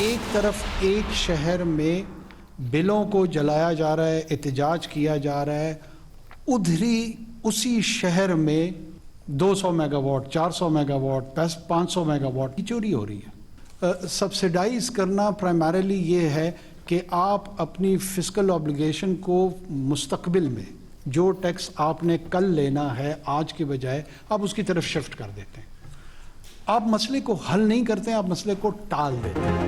एक तरफ एक शहर में बिलों को जलाया जा रहा है, एहतजाज किया जा रहा है, उधरी उसी शहर में 200 मेगावाट, 400 मेगावाट, 500 मेगावाट की चोरी हो रही है। सब्सिडाइज करना प्राइमरीली ये है कि आप अपनी फिस्कल ऑब्लिगेशन को मुस्तकबिल में जो टैक्स आपने कल लेना है आज के बजाय आप उसकी तरफ शिफ्ट कर देते हैं। आप मसले को हल नहीं करते हैं, आप मसले को टाल देते हैं।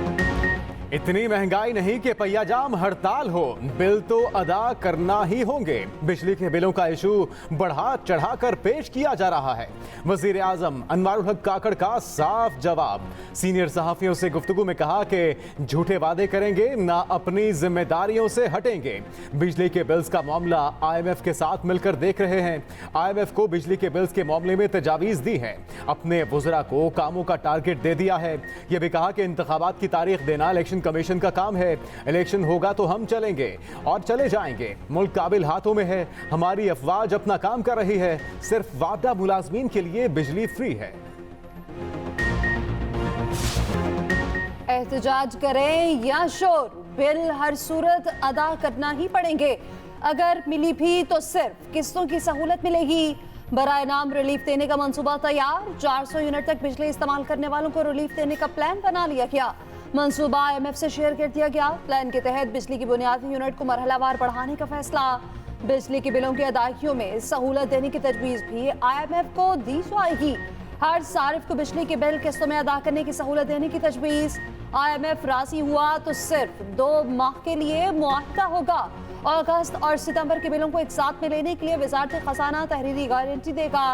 इतनी महंगाई नहीं कि पहिया जाम हड़ताल हो, बिल तो अदा करना ही होंगे। बिजली के बिलों का इशू बढ़ा चढ़ाकर पेश किया जा रहा है। वजीर आजम अनवारुल हक काकड़ का साफ जवाब। सीनियर सहाफियों से गुफ्तगू में कहा कि झूठे वादे करेंगे ना अपनी जिम्मेदारियों से हटेंगे। बिजली के बिल्स का मामला IMF के साथ मिलकर देख रहे हैं। IMF को बिजली के बिल्स के मामले में तजावीज दी है, अपने वुज़रा को कामों का टारगेट दे दिया है। यह भी कहा कि इंतखाबात की तारीख देना इलेक्शन कमीशन का काम है। इलेक्शन होगा तो हम चलेंगे और चले जाएंगे। मुल्क काबिल हाथों में है, हमारी अफवाज अपना काम कर रही है। सिर्फ वापडा मुलाजमीन के लिए बिजली फ्री है। एहतजाज करें या शोर, बिल हर सूरत अदा करना ही पड़ेंगे। अगर मिली भी तो सिर्फ किस्तों की सहूलत मिलेगी। बराए नाम रिलीफ देने का मंसूबा तैयार। 400 यूनिट तक बिजली इस्तेमाल करने वालों को रिलीफ देने का प्लान बना लिया गया। मंसूबा IMF से शेयर कर दिया गया। प्लान के तहत बिजली की बुनियादी यूनिट को मरहलावार बढ़ाने का फैसला। बिजली के बिलों की अदायगियों में सहूलत देने की तजवीज भी IMF को दी जाएगी। हर सारिफ को बिजली के बिल किस्तों में अदा करने की सहूलत देने की तजवीज। IMF राजी हुआ तो सिर्फ 2 माह के लिए मुआहदा होगा। अगस्त और सितंबर के बिलों को एक साथ में लेने के लिए वजारत खजाना तहरीरी गारंटी देगा।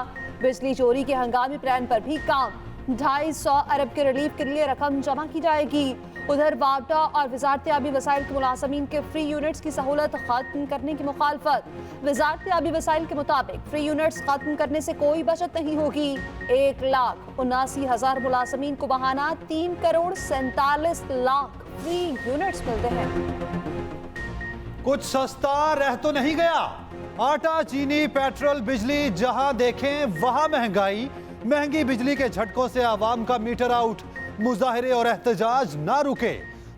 बिजली चोरी के हंगामी प्लान पर भी काम। 250 अरब के रिलीफ के लिए रकम जमा की जाएगी। उधर वापडा और वजारत आबी वसाइल के मुलाजमीन के फ्री यूनिट्स की सहूलत खत्म करने की मुखालफत। वजारत आबी वसाइल के मुताबिक फ्री यूनिट्स खत्म करने से कोई बचत नहीं होगी। 1,79,000 मुलाजमीन को बहाना 3 करोड़ 47 लाख फ्री यूनिट्स मिलते हैं। कुछ सस्ता रह तो नहीं गया। आटा, चीनी, पेट्रोल, बिजली, जहां देखें वहां महंगाई। महंगी बिजली के झटकों से आवाम का मीटर आउट। मुजाहरे और एहतजाज ना रुके।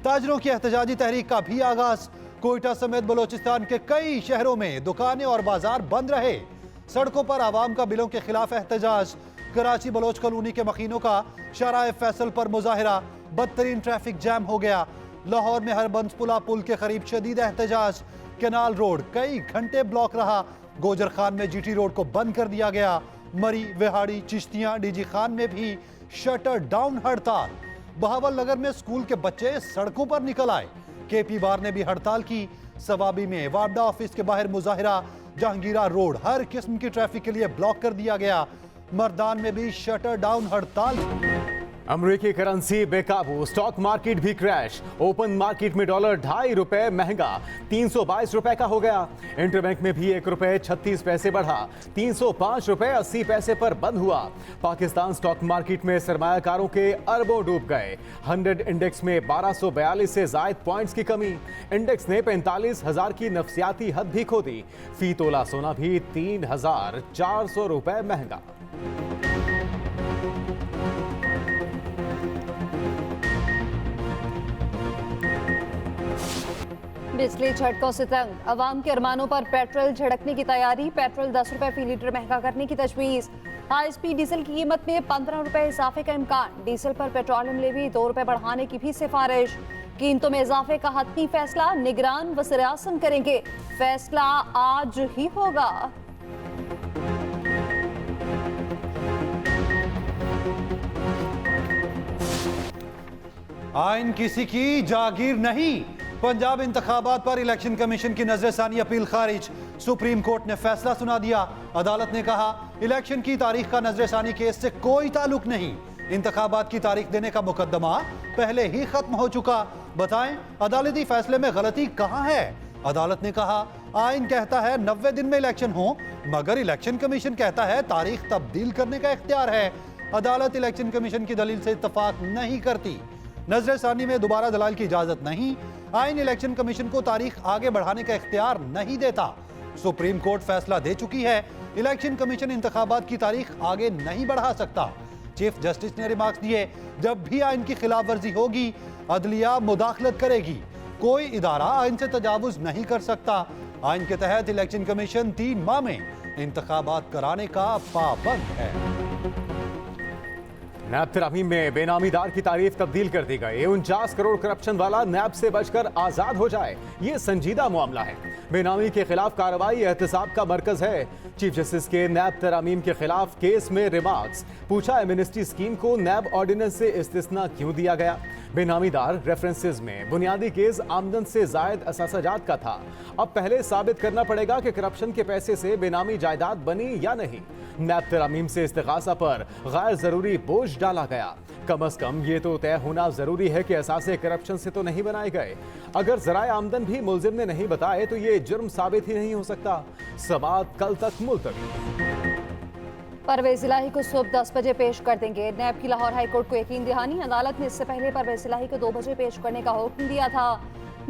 ताजरों की एहतजाजी तहरीक का भी आगाज। कोयटा समेत बलोचिस्तान के कई शहरों में दुकानें और बाजार बंद रहे। सड़कों पर आवाम का बिलों के खिलाफ एहतजाज। कराची बलोच कॉलोनी के मकीनों का शाहराह फैसल पर मुजाहरा। बदतरीन ट्रैफिक जैम हो गया। लाहौर में हरबंसपुला पुल के करीब शदीद एहतजाज। केनाल रोड कई घंटे ब्लॉक रहा। गोजर खान में GT रोड को बंद कर दिया गया। मरी, विहाड़ी, चिश्तियां, DG खान में भी शटर डाउन हड़ताल। बहावल नगर में स्कूल के बच्चे सड़कों पर निकल आए। KP बार ने भी हड़ताल की। सवाबी में वापडा ऑफिस के बाहर मुजाहिरा। जहांगीरा रोड हर किस्म की ट्रैफिक के लिए ब्लॉक कर दिया गया। मर्दान में भी शटर डाउन हड़ताल। अमरीकी करेंसी बेकाबू, स्टॉक मार्केट भी क्रैश। ओपन मार्केट में डॉलर ₹2.5 महंगा 322 रुपए का हो गया। इंटरबैंक में भी ₹1.36 बढ़ा 305 रुपए 80 पैसे पर बंद हुआ। पाकिस्तान स्टॉक मार्केट में सरमायाकारों के अरबों डूब गए। 100 इंडेक्स में 1242 से जायद पॉइंट्स की कमी। इंडेक्स ने 45,000 की नफसियाती हद भी खो दी। फी तोला सोना भी 3,400 रुपए महंगा। बिजली झटकों से तंग, अवाम के अरमानों पर पेट्रोल झड़कने की तैयारी। पेट्रोल 10 रुपए फी लीटर महंगा करने की तजवीज। हाई स्पीड डीजल की कीमत में 15 रुपए इजाफे का इम्कान। डीजल पर पेट्रोलियम लेवी 2 रुपए बढ़ाने की भी सिफारिश। कीमतों में इजाफे का हतमी फैसला निगरान वज़ीर आज़म करेंगे। फैसला आज ही होगा। आइन किसी की जागीर नहीं। पंजाब इंतखाबात पर इलेक्शन कमीशन की नजरसानी अपील खारिज। सुप्रीम कोर्ट ने फैसला सुना दिया। अदालत ने कहा इलेक्शन की तारीख का नजरसानी केस से कोई ताल्लुक नहीं। इंतखाबात की तारीख देने का मुकदमा पहले ही खत्म हो चुका। बताएं अदालती फैसले में गलती कहां है। अदालत ने कहा आइन कहता है 90 दिन में इलेक्शन हो, मगर इलेक्शन कमीशन कहता है तारीख तब्दील करने का इख्तियार है। अदालत इलेक्शन कमीशन की दलील से इत्तफाक नहीं करती। नजरसानी में दोबारा दलाल की इजाजत नहीं। आइन इलेक्शन कमीशन को तारीख आगे बढ़ाने का इख्तियार नहीं देता। सुप्रीम कोर्ट फैसला दे चुकी है, इलेक्शन कमीशन इंतखाबात की तारीख आगे नहीं बढ़ा सकता। चीफ जस्टिस ने रिमार्क्स दिए, जब भी आइन की खिलाफ वर्जी होगी अदलिया मुदाखलत करेगी। कोई इदारा आइन से तजावुज नहीं कर सकता। आइन के तहत इलेक्शन कमीशन 3 माह में इंतखाबात कराने का पाबंद है। नैब तरामीम में बेनामीदार की तारीफ तब्दील कर दी गई। 49 करोड़ करप्शन वाला नैब से बचकर आजाद हो जाए, ये संजीदा मामला है। बेनामी के खिलाफ कार्रवाई एहतसाब का मरकज है। चीफ जस्टिस के नैब तरामीम के खिलाफ केस में रिमार्क्स। पूछा, एमनेस्टी स्कीम को नैब ऑर्डिनेंस से इस्तिस्ना क्यों दिया गया? बेनामीदार रेफरेंसेस में बुनियादी केस आमदन से जायद असासाजात का था। अब पहले साबित करना पड़ेगा कि करप्शन के पैसे से बेनामी जायदाद बनी या नहीं। नैब तरामीम से इस्तिगासा पर गैर जरूरी बोझ डाला गया। कम अज कम ये तो तय होना जरूरी है कि असासे करप्शन से तो नहीं बनाए गए। अगर जराए आमदन भी मुलजिम ने नहीं बताए तो ये जुर्म साबित ही नहीं हो सकता। समाअत कल तक मुलतवी। परवेज इलाही को सुबह 10 बजे पेश कर देंगे। नैब की लाहौर हाई कोर्ट को यकीन दहानी। अदालत ने इससे पहले परवेज इलाही को 2 बजे पेश करने का हुक्म दिया था।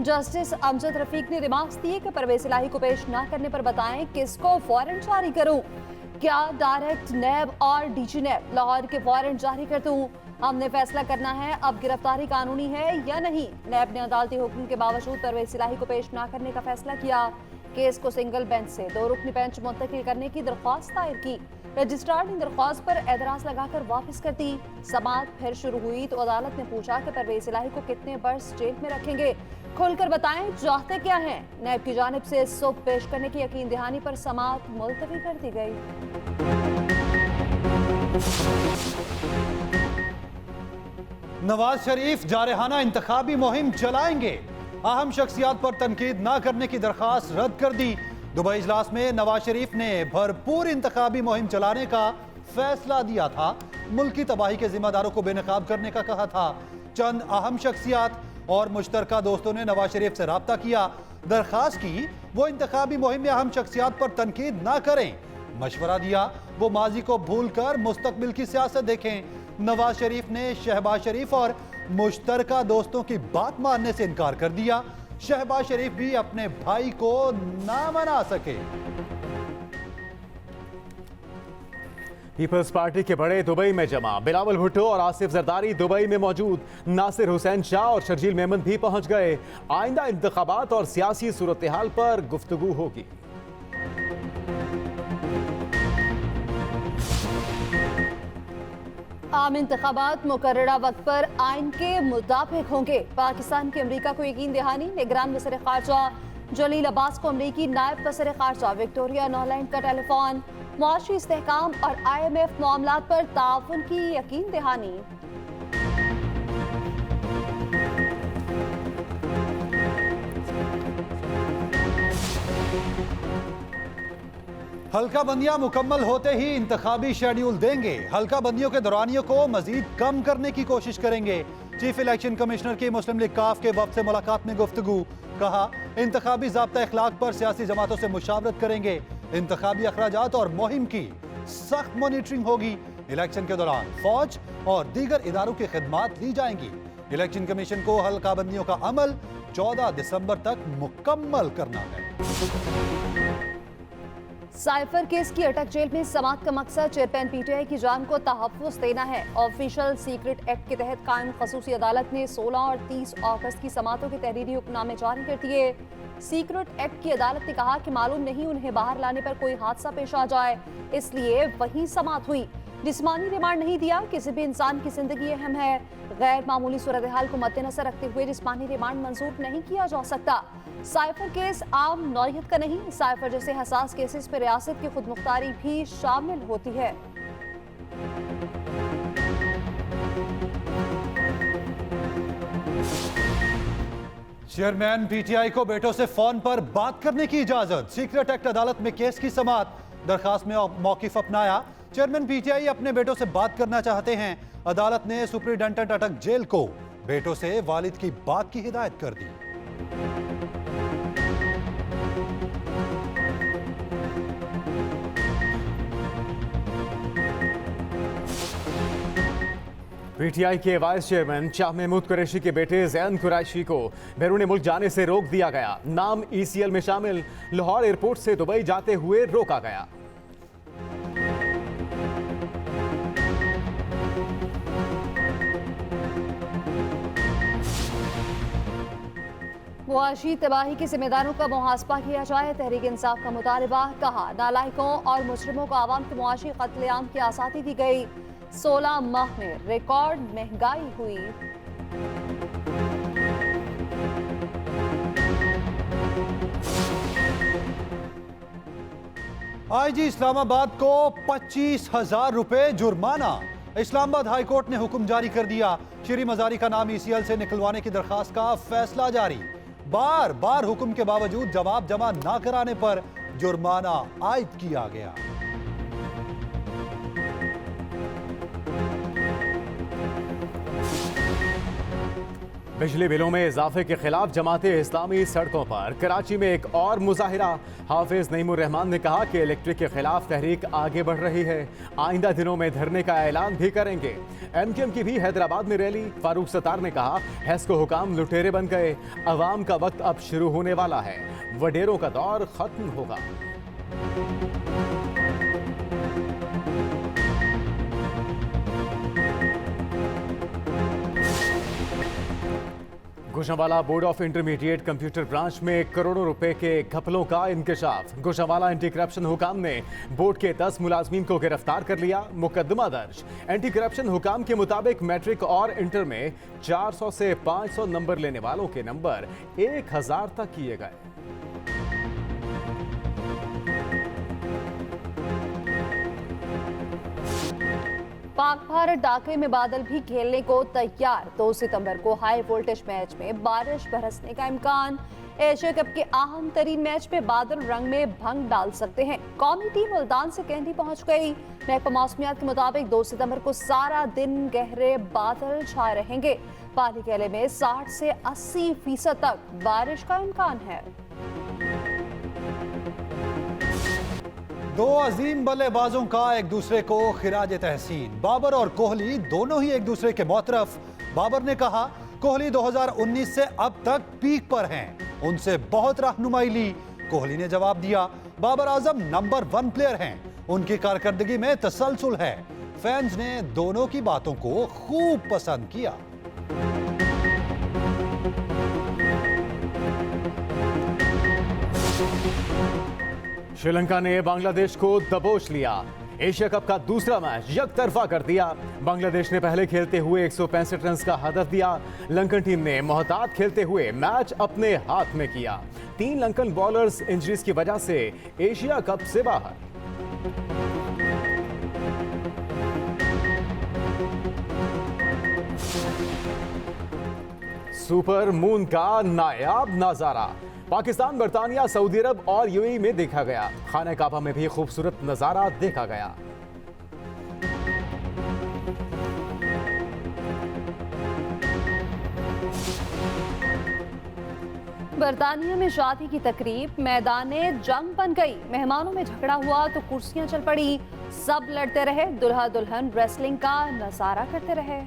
जस्टिस अमजद रफीक ने रिमार्क्स दिए कि परवेज इलाही को पेश न करने पर बताएं किसको वारंट जारी करूं। क्या डायरेक्ट नैब और डीजी नैब लाहौर के वारंट जारी कर दूं? हमने फैसला करना है अब गिरफ्तारी कानूनी है या नहीं। नैब ने अदालती हुक्म के बावजूद परवेज इलाही को पेश न करने का फैसला किया। केस को सिंगल बेंच से 2 रुकनी बेंच मुंतकिल करने की दरख्वास्त दायर की। रजिस्ट्रार ने दरख्वास्त पर एतराज लगाकर वापस कर दी। समाअत फिर शुरू हुई तो अदालत ने पूछा कि परवेज इलाही को कितने बरस जेल में रखेंगे, खुलकर बताएं चाहते क्या हैं। नैब की जानिब से सुबह पेश करने की यकीन दहानी पर समाअत मुलतवी कर दी गई। नवाज शरीफ जारहाना इंतखाबी मुहिम चलाएंगे। अहम शख्सियात पर तनकीद न करने की दरखास्त रद्द कर दी। दुबई इजलास में नवाज शरीफ ने भरपूर इंतखाबी मुहिम चलाने का फैसला दिया था। मुल्की तबाही के जिम्मेदारों को बेनकाब करने का कहा था। चंद अहम शख्सियात और मुश्तरका दोस्तों ने नवाज शरीफ से राब्ता किया, दरखास्त की वो इंतखाबी मुहिम में अहम शख्सियात पर तनकीद ना करें। मशवरा दिया वो माजी को भूल कर मुस्तकबिल की सियासत देखें। नवाज शरीफ ने शहबाज शरीफ और मुश्तरका दोस्तों की बात मानने से इनकार कर दिया। शहबाज शरीफ भी अपने भाई को ना मना सके। पीपल्स पार्टी के बड़े दुबई में जमा। बिलावल भुट्टो और आसिफ जरदारी दुबई में मौजूद। नासिर हुसैन शाह और शर्जील मेमन भी पहुंच गए। आइंदा इंतखाबात और सियासी सूरत हाल पर गुफ्तगू होगी। आम इंतखाबात मुकर्ररा वक्त पर आइन के मुताबिक होंगे। पाकिस्तान की अमरीका को यकीन दहानी। निगरान वज़ीर ख़ारजा जलील अब्बास को अमरीकी नायब वज़ीर ख़ारजा विक्टोरिया नॉलैंड का टेलीफोन। मुआशी इस्तेहकाम और IMF मामलात पर ताउन की यकीन दहानी। हल्का बंदियां मुकम्मल होते ही इंतखाबी शेड्यूल देंगे। हल्का बंदियों के दौरानियों को मजीद कम करने की कोशिश करेंगे। चीफ इलेक्शन कमिश्नर की मुस्लिम लीग काफ के वक्त से मुलाकात में गुफ्तगू। कहा इंतखाबी ज़ाब्ता इखलाक पर सियासी जमातों से मुशावरत करेंगे। इंतखाबी अखराजात और मुहिम की सख्त मॉनिटरिंग होगी। इलेक्शन के दौरान फौज और दीगर इदारों की खिदमात ली जाएंगी। इलेक्शन कमीशन को हल्का बंदियों का अमल 14 दिसंबर तक मुकम्मल करना है। साइफर केस की अटक जेल में समाअत का मकसद चेयरमैन PTI की जान को तहफ़्फ़ुज़ देना है। ऑफिशियल सीक्रेट एक्ट के तहत कायम खसूसी अदालत ने 16 और 30 अगस्त की समाअतों के तहरीरी हुक्मनामे जारी कर दिए। सीक्रेट एक्ट की अदालत ने कहा कि मालूम नहीं उन्हें बाहर लाने पर कोई हादसा पेश आ जाए, इसलिए वहीं समाअत हुई। जिस्मानी रिमांड नहीं दिया। किसी भी इंसान की जिंदगी अहम है। गैर मामूली सूरत हाल को मद्देनजर रखते हुए जिस्मानी रिमांड मंजूर नहीं किया जा सकता। साइफर केस आम नौयत का नहीं। साइफर जैसे हसास केसेस में रियासत की खुद मुख्तारी भी शामिल होती है। चेयरमैन PTI को बेटों से फोन पर बात करने की इजाजत। सीक्रेट एक्ट अदालत में केस की समाअत। दरखास्त में मौकिफ अपनाया। चेयरमैन PTI अपने बेटों से बात करना चाहते हैं। अदालत ने सुप्रिंटेंडेंट अटक जेल को बेटों से वालिद की बात की हिदायत कर दी। PTI के वाइस चेयरमैन शाह महमूद कुरैशी के बेटे जैन कुरैशी को बैरून मुल्क जाने से रोक दिया गया। नाम ECL में शामिल। लाहौर एयरपोर्ट से दुबई जाते हुए रोका गया। मुआशी तबाही के जिम्मेदारों का मुहासबा किया जाए, तहरीक इंसाफ का मुतालबा। कहा, नालायकों और मुजरिमों को आवाम के मुआशी कत्लेआम की आज़ादी दी गई। 16 माह में रिकॉर्ड महंगाई हुई। आईजी इस्लामाबाद को 25,000 रुपए जुर्माना। इस्लामाबाद हाई कोर्ट ने हुक्म जारी कर दिया। श्री मजारी का नाम ECL से निकलवाने की दरखास्त का फैसला जारी। बार बार हुक्म के बावजूद जवाब जमा ना कराने पर जुर्माना आयद किया गया। बिजली बिलों में इजाफे के खिलाफ जमाते इस्लामी सड़कों पर। कराची में एक और मुजाहिरा। हाफिज नईमुर रहमान ने कहा कि इलेक्ट्रिक के खिलाफ तहरीक आगे बढ़ रही है, आइंदा दिनों में धरने का ऐलान भी करेंगे। MQM की भी हैदराबाद में रैली। फारूक सत्तार ने कहा, हैस्को हुकाम लुटेरे बन गए, अवाम का वक्त अब शुरू होने वाला है, वडेरों का दौर खत्म होगा। Gujranwala board of intermediate computer branch में करोड़ों रुपए के घपलों का इंकशाफ। गुजरांवाला एंटी करप्शन हुकाम ने बोर्ड के 10 मुलाजमीन को गिरफ्तार कर लिया, मुकदमा दर्ज। एंटी करप्शन हुकाम के मुताबिक मैट्रिक और इंटर में 400 से 500 नंबर लेने वालों के नंबर 1000 तक किए गए। पाक भारत डाके में बादल भी खेलने को तैयार। 2 सितंबर को हाई वोल्टेज मैच में बारिश बरसने का इम्कान। एशिया कप के अहम तरीन मैच में बादल रंग में भंग डाल सकते हैं। कौमी टीम मुल्तान से कैंडी पहुंच गई। महकमा मौसमियात के मुताबिक 2 सितंबर को सारा दिन गहरे बादल छाए रहेंगे। पाली केले में 60 से 80% तक बारिश का इम्कान है। दो अजीम बल्लेबाजों का एक दूसरे को खिराज तहसीन। बाबर और कोहली दोनों ही एक दूसरे के मोतरफ। बाबर ने कहा, कोहली 2019 से अब तक पीक पर हैं, उनसे बहुत रहनुमाई ली। कोहली ने जवाब दिया, बाबर आजम नंबर 1 प्लेयर हैं, उनकी कारकर्दगी में तसलसल है। फैंस ने दोनों की बातों को खूब पसंद किया। श्रीलंका ने बांग्लादेश को दबोच लिया। एशिया कप का दूसरा मैच यकतरफा कर दिया। बांग्लादेश ने पहले खेलते हुए 165 रन का हदफ दिया। लंकन टीम ने मोहतात खेलते हुए मैच अपने हाथ में किया। 3 लंकन बॉलर्स इंजरीज की वजह से एशिया कप से बाहर। सुपर मून का नायाब नजारा पाकिस्तान, बर्तानिया, सऊदी अरब और यूएई में देखा गया। खाने काबा में भी खूबसूरत नजारा देखा गया। बर्तानिया में शादी की तकरीब मैदाने जंग बन गई। मेहमानों में झगड़ा हुआ तो कुर्सियां चल पड़ी। सब लड़ते रहे, दुल्हा दुल्हन रेसलिंग का नजारा करते रहे।